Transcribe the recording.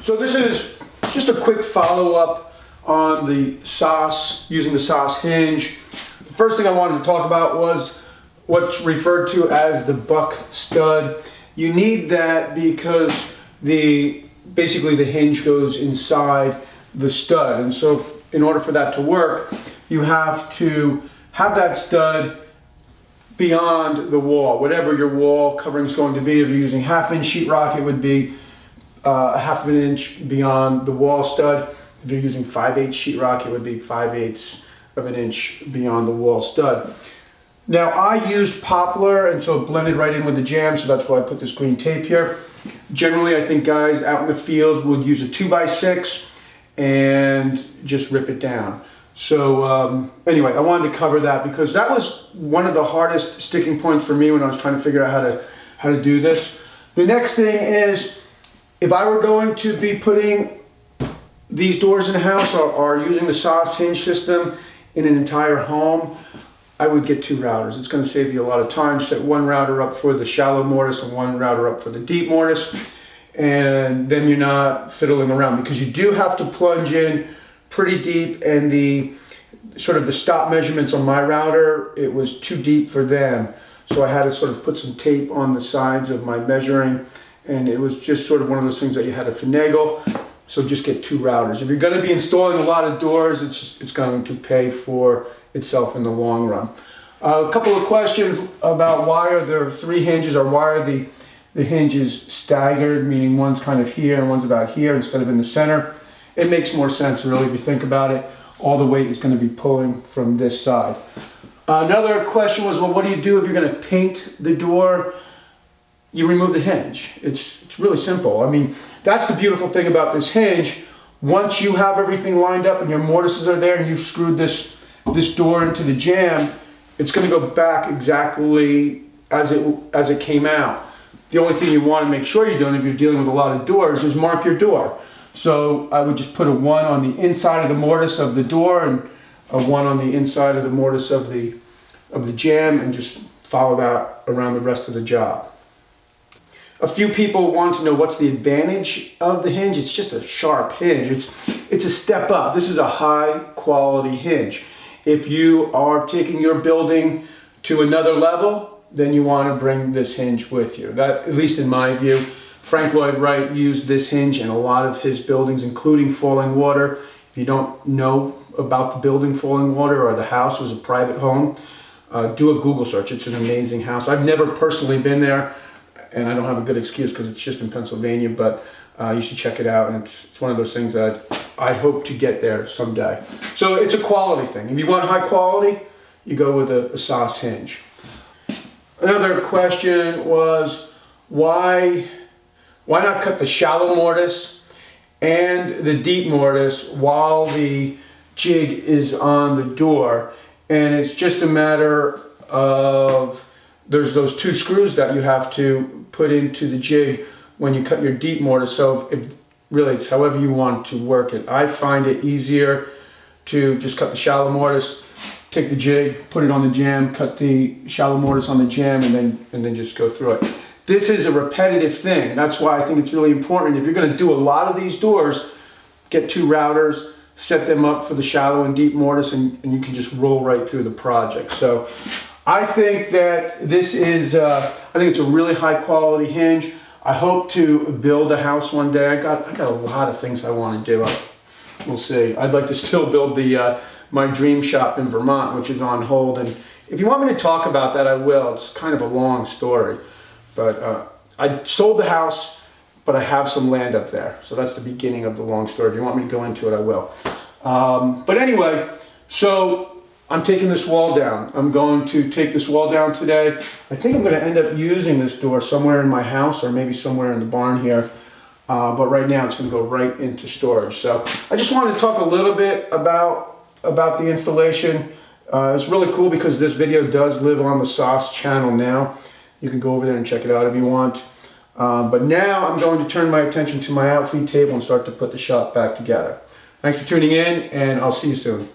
So this is just a quick follow-up on the SOSS, using the SOSS hinge. The first thing I wanted to talk about was what's referred to as the buck stud. You need that because basically the hinge goes inside the stud, and so in order for that to work, you have to have that stud beyond the wall, whatever your wall covering is going to be. If you're using 1/2 inch sheetrock, it would be 1/2 inch beyond the wall stud. If you're using 5/8 sheetrock, it would be 5/8 of an inch beyond the wall stud. Now I used poplar, and so it blended right in with the jamb, so that's why I put this green tape here. Generally, I think guys out in the field would use a 2x6 and just rip it down. So anyway, I wanted to cover that because that was one of the hardest sticking points for me when I was trying to figure out how to do this. The next thing is, if I were going to be putting these doors in a house or using the SOSS hinge system in an entire home, I would get 2 routers. It's going to save you a lot of time. Set one router up for the shallow mortise and one router up for the deep mortise, and then you're not fiddling around, because you do have to plunge in pretty deep, and the stop measurements on my router, it was too deep for them, so I had to sort of put some tape on the sides of my measuring, and it was just sort of one of those things that you had to finagle. So just get 2 routers. If you're going to be installing a lot of doors, it's going to pay for itself in the long run. A couple of questions about why are there 3 hinges, or why are the hinges staggered, meaning one's kind of here and one's about here instead of in the center. It makes more sense, really, if you think about it. All the weight is going to be pulling from this side. Another question was, well, what do you do if you're going to paint the door? You remove the hinge. It's really simple. I mean, that's the beautiful thing about this hinge. Once you have everything lined up and your mortises are there and you've screwed this door into the jamb, it's going to go back exactly as it came out. The only thing you want to make sure you're doing if you're dealing with a lot of doors is mark your door. So I would just put a 1 on the inside of the mortise of the door and a 1 on the inside of the mortise of the jamb, and just follow that around the rest of the job. A few people want to know what's the advantage of the hinge. It's just a sharp hinge. It's a step up. This is a high quality hinge. If you are taking your building to another level, then you want to bring this hinge with you. That, at least in my view. Frank Lloyd Wright used this hinge in a lot of his buildings, including Falling Water. If you don't know about the building Falling Water, or the house was a private home, do a Google search. It's an amazing house. I've never personally been there, and I don't have a good excuse because it's just in Pennsylvania, but you should check it out, and it's one of those things that I hope to get there someday. So it's a quality thing. If you want high quality, you go with a SOSS hinge. Another question was, why not cut the shallow mortise and the deep mortise while the jig is on the door? And it's just a matter of, there's those 2 screws that you have to put into the jig when you cut your deep mortise. So really, it's however you want to work it. I find it easier to just cut the shallow mortise, take the jig, put it on the jamb, cut the shallow mortise on the jamb, and then just go through it. This is a repetitive thing. That's why I think it's really important. If you're going to do a lot of these doors, get 2 routers, set them up for the shallow and deep mortise, and you can just roll right through the project. So I think that this is, I think it's a really high quality hinge. I hope to build a house one day. I got a lot of things I want to do. We'll see. I'd like to still build my dream shop in Vermont, which is on hold. And if you want me to talk about that, I will. It's kind of a long story. But I sold the house, but I have some land up there. So that's the beginning of the long story. If you want me to go into it, I will. But anyway, so I'm taking this wall down. I'm going to take this wall down today. I think I'm going to end up using this door somewhere in my house, or maybe somewhere in the barn here. But right now it's going to go right into storage. So I just wanted to talk a little bit about the installation. It's really cool because this video does live on the SOSS channel now. You can go over there and check it out if you want. But now I'm going to turn my attention to my outfeed table and start to put the shop back together. Thanks for tuning in, and I'll see you soon.